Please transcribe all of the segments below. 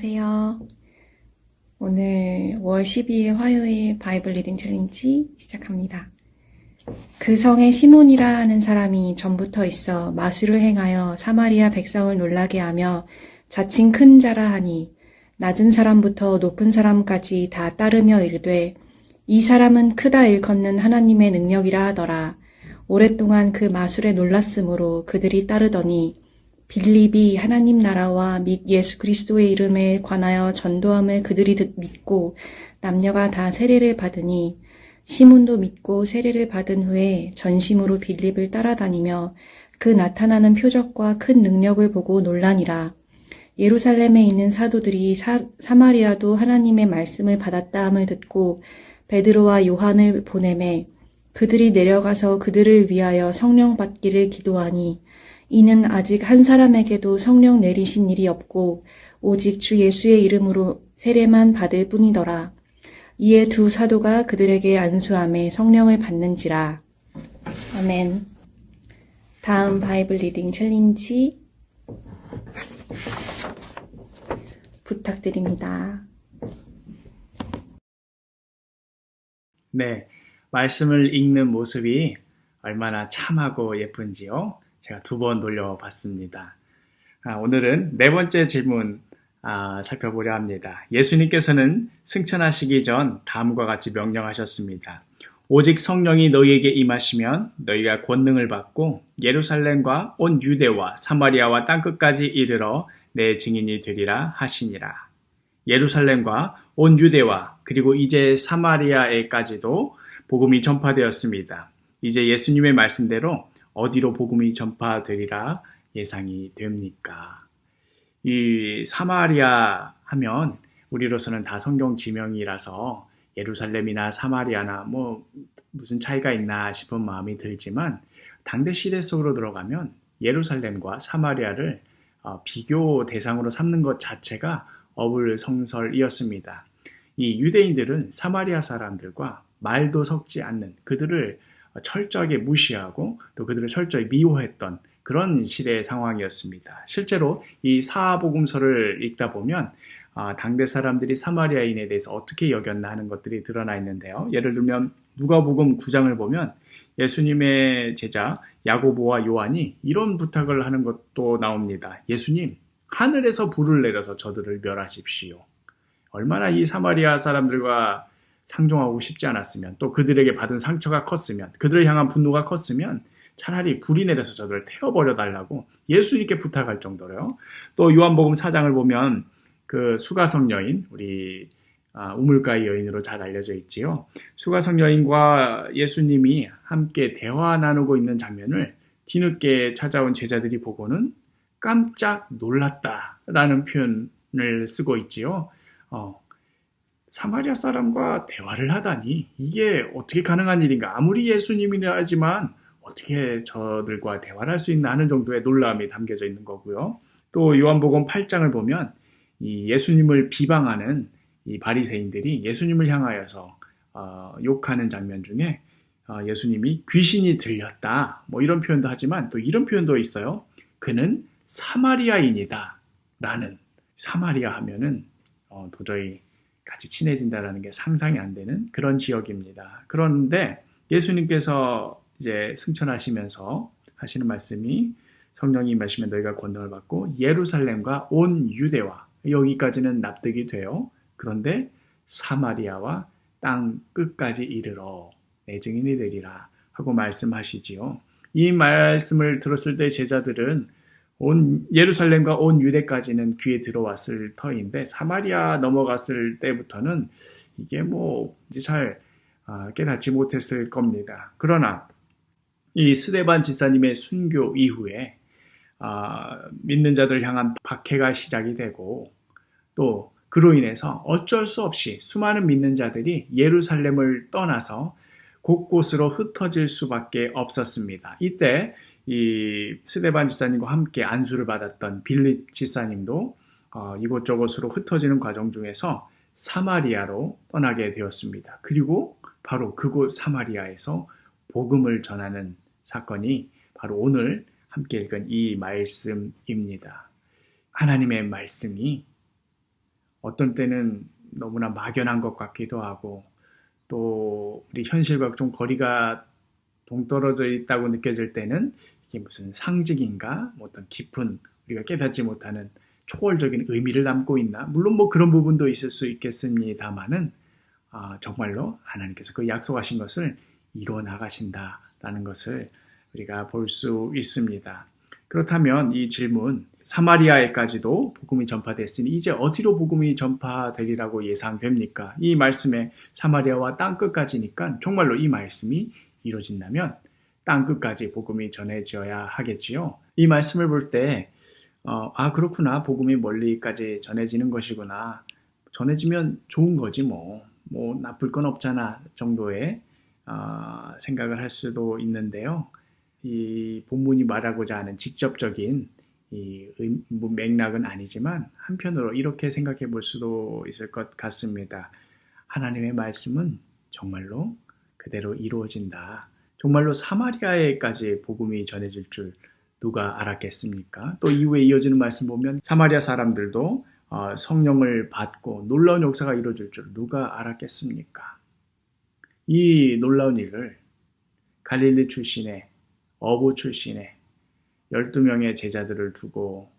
안녕하세요. 오늘 5월 12일 화요일 바이블 리딩 챌린지 시작합니다. 그 성에 시몬이라 하는 사람이 전부터 있어 마술을 행하여 사마리아 백성을 놀라게 하며 자칭 큰 자라 하니 낮은 사람부터 높은 사람까지 다 따르며 이르되 이 사람은 크다 일컫는 하나님의 능력이라 하더라. 오랫동안 그 마술에 놀랐으므로 그들이 따르더니 빌립이 하나님 나라와 및 예수 그리스도의 이름에 관하여 전도함을 그들이 믿고 남녀가 다 세례를 받으니 시몬도 믿고 세례를 받은 후에 전심으로 빌립을 따라다니며 그 나타나는 표적과 큰 능력을 보고 놀라니라. 예루살렘에 있는 사도들이 사마리아도 하나님의 말씀을 받았다 함을 듣고 베드로와 요한을 보내매 그들이 내려가서 그들을 위하여 성령 받기를 기도하니 이는 아직 한 사람에게도 성령 내리신 일이 없고 오직 주 예수의 이름으로 세례만 받을 뿐이더라. 이에 두 사도가 그들에게 안수함에 성령을 받는지라. 아멘. 다음 바이블 리딩 챌린지 부탁드립니다. 네, 말씀을 읽는 모습이 얼마나 참하고 예쁜지요. 제가 2번 돌려봤습니다. 오늘은 네 번째 질문 살펴보려 합니다. 예수님께서는 승천하시기 전 다음과 같이 명령하셨습니다. 오직 성령이 너희에게 임하시면 너희가 권능을 받고 예루살렘과 온 유대와 사마리아와 땅끝까지 이르러 내 증인이 되리라 하시니라. 예루살렘과 온 유대와 그리고 이제 사마리아에까지도 복음이 전파되었습니다. 이제 예수님의 말씀대로 어디로 복음이 전파되리라 예상이 됩니까? 이 사마리아 하면 우리로서는 다 성경 지명이라서 예루살렘이나 사마리아나 무슨 차이가 있나 싶은 마음이 들지만 당대 시대 속으로 들어가면 예루살렘과 사마리아를 비교 대상으로 삼는 것 자체가 어불성설이었습니다. 이 유대인들은 사마리아 사람들과 말도 섞지 않는 그들을 철저하게 무시하고 또 그들을 철저히 미워했던 그런 시대의 상황이었습니다. 실제로 이 사복음서를 읽다 보면 당대 사람들이 사마리아인에 대해서 어떻게 여겼나 하는 것들이 드러나 있는데요. 예를 들면 누가복음 9장을 보면 예수님의 제자 야고보와 요한이 이런 부탁을 하는 것도 나옵니다. 예수님, 하늘에서 불을 내려서 저들을 멸하십시오. 얼마나 이 사마리아 사람들과 상종하고 싶지 않았으면, 또 그들에게 받은 상처가 컸으면, 그들을 향한 분노가 컸으면 차라리 불이 내려서 저들을 태워버려 달라고 예수님께 부탁할 정도로요. 또 요한복음 4장을 보면 그 수가성 여인, 우리 우물가의 여인으로 잘 알려져 있지요. 수가성 여인과 예수님이 함께 대화 나누고 있는 장면을 뒤늦게 찾아온 제자들이 보고는 깜짝 놀랐다라는 표현을 쓰고 있지요. 사마리아 사람과 대화를 하다니 이게 어떻게 가능한 일인가? 아무리 예수님이라 하지만 어떻게 저들과 대화를 할 수 있나 하는 정도의 놀라움이 담겨져 있는 거고요. 또 요한복음 8장을 보면 이 예수님을 비방하는 이 바리새인들이 예수님을 향하여서 욕하는 장면 중에 예수님이 귀신이 들렸다 이런 표현도 하지만 또 이런 표현도 있어요. 그는 사마리아인이다 라는. 사마리아 하면은 도저히 같이 친해진다라는 게 상상이 안 되는 그런 지역입니다. 그런데 예수님께서 이제 승천하시면서 하시는 말씀이 성령이 임하시면 너희가 권능을 받고 예루살렘과 온 유대와, 여기까지는 납득이 돼요. 그런데 사마리아와 땅 끝까지 이르러 내 증인이 되리라 하고 말씀하시지요. 이 말씀을 들었을 때 제자들은 온 예루살렘과 온 유대까지는 귀에 들어왔을 터인데 사마리아 넘어갔을 때부터는 이게 이제 잘 깨닫지 못했을 겁니다. 그러나 이 스데반 지사님의 순교 이후에 믿는 자들 향한 박해가 시작이 되고 또 그로 인해서 어쩔 수 없이 수많은 믿는 자들이 예루살렘을 떠나서 곳곳으로 흩어질 수밖에 없었습니다. 이때 이 스데반 지사님과 함께 안수를 받았던 빌립 지사님도 이곳저곳으로 흩어지는 과정 중에서 사마리아로 떠나게 되었습니다. 그리고 바로 그곳 사마리아에서 복음을 전하는 사건이 바로 오늘 함께 읽은 이 말씀입니다. 하나님의 말씀이 어떤 때는 너무나 막연한 것 같기도 하고 또 우리 현실과 좀 거리가 동떨어져 있다고 느껴질 때는 이게 무슨 상징인가? 뭐 어떤 깊은 우리가 깨닫지 못하는 초월적인 의미를 담고 있나? 물론 뭐 그런 부분도 있을 수 있겠습니다만은 정말로 하나님께서 그 약속하신 것을 이루어 나가신다라는 것을 우리가 볼 수 있습니다. 그렇다면 이 질문, 사마리아에까지도 복음이 전파됐으니 이제 어디로 복음이 전파되리라고 예상됩니까? 이 말씀에 사마리아와 땅끝까지니까 정말로 이 말씀이 이루어진다면 땅끝까지 복음이 전해져야 하겠지요. 이 말씀을 볼 때, 그렇구나. 복음이 멀리까지 전해지는 것이구나. 전해지면 좋은 거지 뭐 나쁠 건 없잖아 정도의 생각을 할 수도 있는데요. 이 본문이 말하고자 하는 직접적인 맥락은 아니지만 한편으로 이렇게 생각해 볼 수도 있을 것 같습니다. 하나님의 말씀은 정말로 그대로 이루어진다. 정말로 사마리아에까지 복음이 전해질 줄 누가 알았겠습니까? 또 이후에 이어지는 말씀 보면 사마리아 사람들도 성령을 받고 놀라운 역사가 이루어질 줄 누가 알았겠습니까? 이 놀라운 일을 갈릴리 출신의 어부 출신의 12명의 제자들을 두고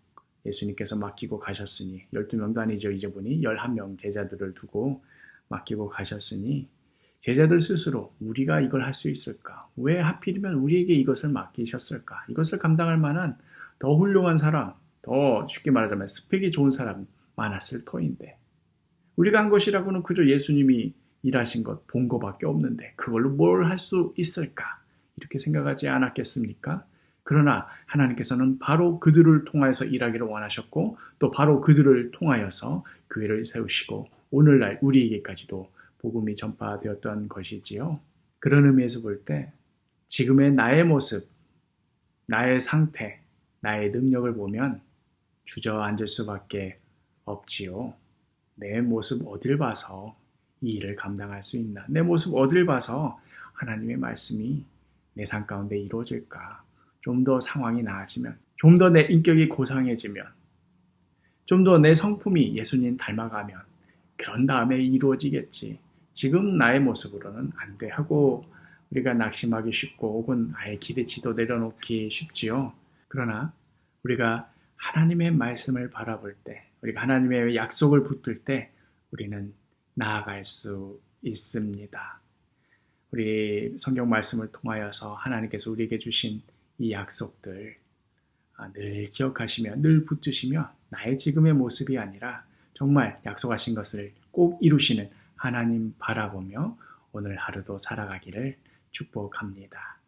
예수님께서 맡기고 가셨으니 12명도 아니죠. 이제 보니 11명 제자들을 두고 맡기고 가셨으니 제자들 스스로 우리가 이걸 할 수 있을까? 왜 하필이면 우리에게 이것을 맡기셨을까? 이것을 감당할 만한 더 훌륭한 사람, 더 쉽게 말하자면 스펙이 좋은 사람 많았을 터인데 우리가 한 것이라고는 그저 예수님이 일하신 것, 본 것밖에 없는데 그걸로 뭘 할 수 있을까? 이렇게 생각하지 않았겠습니까? 그러나 하나님께서는 바로 그들을 통하여서 일하기를 원하셨고 또 바로 그들을 통하여서 교회를 세우시고 오늘날 우리에게까지도 복음이 전파되었던 것이지요. 그런 의미에서 볼 때 지금의 나의 모습, 나의 상태, 나의 능력을 보면 주저앉을 수밖에 없지요. 내 모습 어딜 봐서 이 일을 감당할 수 있나? 내 모습 어딜 봐서 하나님의 말씀이 내 삶 가운데 이루어질까? 좀 더 상황이 나아지면, 좀 더 내 인격이 고상해지면, 좀 더 내 성품이 예수님 닮아가면 그런 다음에 이루어지겠지. 지금 나의 모습으로는 안 돼 하고 우리가 낙심하기 쉽고 혹은 아예 기대치도 내려놓기 쉽지요. 그러나 우리가 하나님의 말씀을 바라볼 때, 우리가 하나님의 약속을 붙들 때 우리는 나아갈 수 있습니다. 우리 성경 말씀을 통하여서 하나님께서 우리에게 주신 이 약속들 늘 기억하시며 늘 붙드시며 나의 지금의 모습이 아니라 정말 약속하신 것을 꼭 이루시는 하나님 바라보며 오늘 하루도 살아가기를 축복합니다.